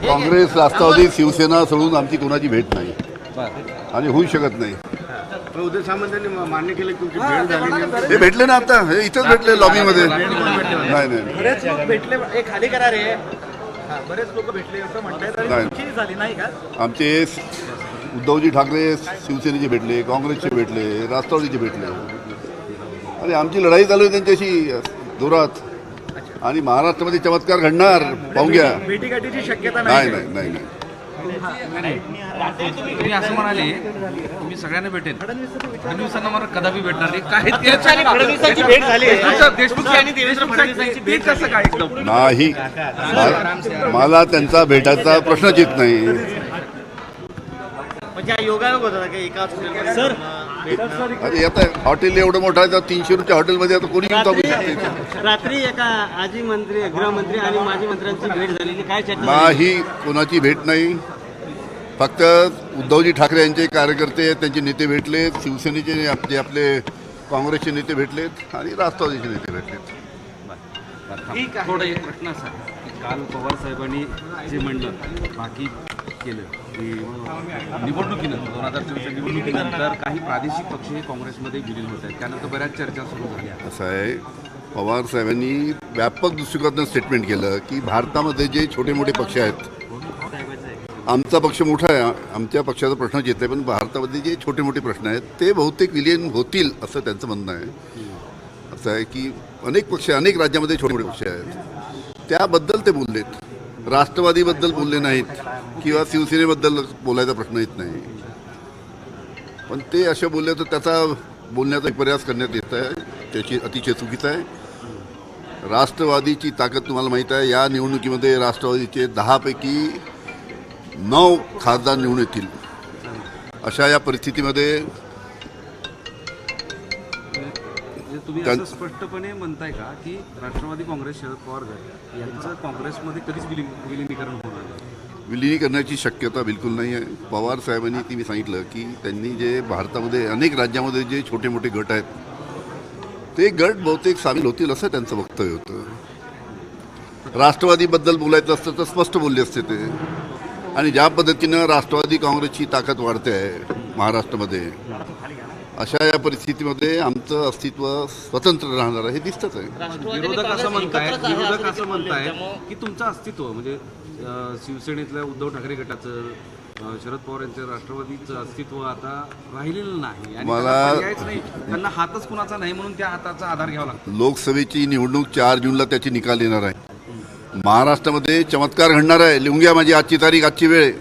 काँग्रेस, राष्ट्रवादी, शिवसेना सोडून आमची कोणाची भेट नाही आणि होऊ शकत नाही. उदय सामंतांनी मान्य केलं की तुमची भेट झाली. हे भेटले ना आता, हे इथंच भेटले लॉबीमध्ये. नाही बरेच लोक भेटले, एक खाली करार आहे. बरेच लोक भेटले असं म्हणतात. नाही. झाली नाही का? आमचे उद्धवजी ठाकरे शिवसेनेचे भेटले, काँग्रेसचे भेटले, राष्ट्रवादीचे भेटले आणि आमची लढाई चालू आहे त्यांच्याशी जोरात. आणि महाराष्ट्रामध्ये चमत्कार घडणार पाहून घ्या. भेटीगाठीची शक्यता नाही नाही नाही नाही. तुम्ही असं म्हणाले तुम्ही सगळ्यांना भेटेल, फडणवीसांना मला कदापि भेटणार नाही. काय फडणवीसांची भेट झाली. देशमुख आणि देवेंद्र फडणवीसांची भेट कसं काय एकदम नाही, मला त्यांचा भेटायचा प्रश्नच येत नाही. म्हणजे योगायोग होता की एकाच सर. अरे आता हॉटेल एवढं मोठं आहे तर 300 रुपये हॉटेलमध्ये आता कोणी येऊन थांबू शकते. रात्री एका आजी मंत्री, गृहमंत्री आणि माजी मंत्र्यांची भेट झालेली, काय चर्चा? नाही, कोणाची भेट नाही. फक्त उद्धवजी ठाकरे यांचे कार्यकर्ते, त्यांचे नेते भेटले, शिवसेनेचे जे आपले काँग्रेसचे नेते भेटलेत आणि राष्ट्रवादीचे नेते भेटलेत. थोडं एक प्रश्न असा की काल पवार साहेबांनी जे म्हणलं बाकी केलं की निवडणुकीनंतर 2024 निवडणुकीनंतर काही प्रादेशिक पक्ष हे काँग्रेसमध्ये विलीन होत आहेत, त्यानंतर बऱ्याच चर्चा सुरू झाल्या. असं आहे, पवार साहेबांनी व्यापक दृष्टिकोनातून स्टेटमेंट केलं की भारतामध्ये जे छोटे मोठे पक्ष आहेत, आमचा पक्ष मोठा आहे, आमच्या पक्षाचा प्रश्नच येत आहे, पण भारतामध्ये जे छोटे मोठे प्रश्न आहेत ते बहुतेक विलीन होतील असं त्यांचं म्हणणं आहे. असं आहे की अनेक पक्ष, अनेक राज्यामध्ये छोटे मोठे पक्ष आहेत, त्याबद्दल ते बोललेत. राष्ट्रवादीबद्दल बोलले नाहीत किंवा शिवसेनेबद्दल बोलायचा प्रश्न येत नाही. पण ते असे बोलले तर त्याचा बोलण्याचा एक प्रयास करण्यात येत आहे, त्याची अतिशय चुकीचं आहे. राष्ट्रवादीची ताकद तुम्हाला माहीत आहे. या निवडणुकीमध्ये राष्ट्रवादीचे 10 पैकी 9 खासदार निवडून येतील. अशा या परिस्थितीमध्ये तुम्ही असं स्पष्टपणे म्हणताय का की राष्ट्रवादी काँग्रेस, शरद पवार गट यांचं काँग्रेसमध्ये कधीच विलिनीकरण होणार नाही? विलिनीकरणाची शक्यता बिलकुल नाही आहे. पवार साहेबांनी ती मी सांगितलं की त्यांनी जे भारतामध्ये अनेक राज्यामध्ये जे छोटे मोठे गट आहेत ते गट बहुतेक सामील होतील असं त्यांचं वक्तव्य होतं. राष्ट्रवादीबद्दल बोलायचं असतं तर स्पष्ट बोलले असते ते. आणि ज्या पद्धतीनं राष्ट्रवादी काँग्रेसची ताकद वाढते आहे महाराष्ट्रामध्ये, अशा या परिस्थितीमध्ये आमचं अस्तित्व स्वतंत्र राहणार आहे हे दिसतच आहे. विरोधक असं म्हणताय की तुमचं अस्तित्व म्हणजे शिवसेनेतल्या उद्धव ठाकरे गटाचं, शरद पवार यांचं राष्ट्रवादीचं अस्तित्व आता राहिलेलं नाही आणि पर्यायच नाही, त्यांना हातच कुणाचा नाही म्हणून त्या हाताचा आधार घ्यावा लागतो. लोकसभेची निवडणूक 4 जूनला त्याची निकाल येणार आहे. महाराष्ट्रामध्ये चमत्कार घडणार आहे. लिहून घ्या माझी आजची तारीख, आजची वेळ.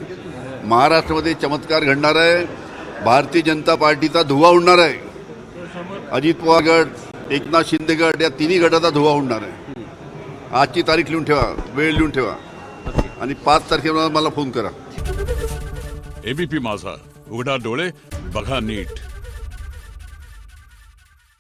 महाराष्ट्रामध्ये चमत्कार घडणार आहे. भारतीय जनता पार्टीचा धुव्वा उडणार आहे. अजित पवार गट, एकनाथ शिंदे गट, या तिन्ही गटाचा धुव्वा उडणार आहे. आजची तारीख लिहून ठेवा, वेळ लिहून ठेवा आणि 5 तारखेला मला फोन करा. एबीपी माझा, उघडा डोळे बघा नीट.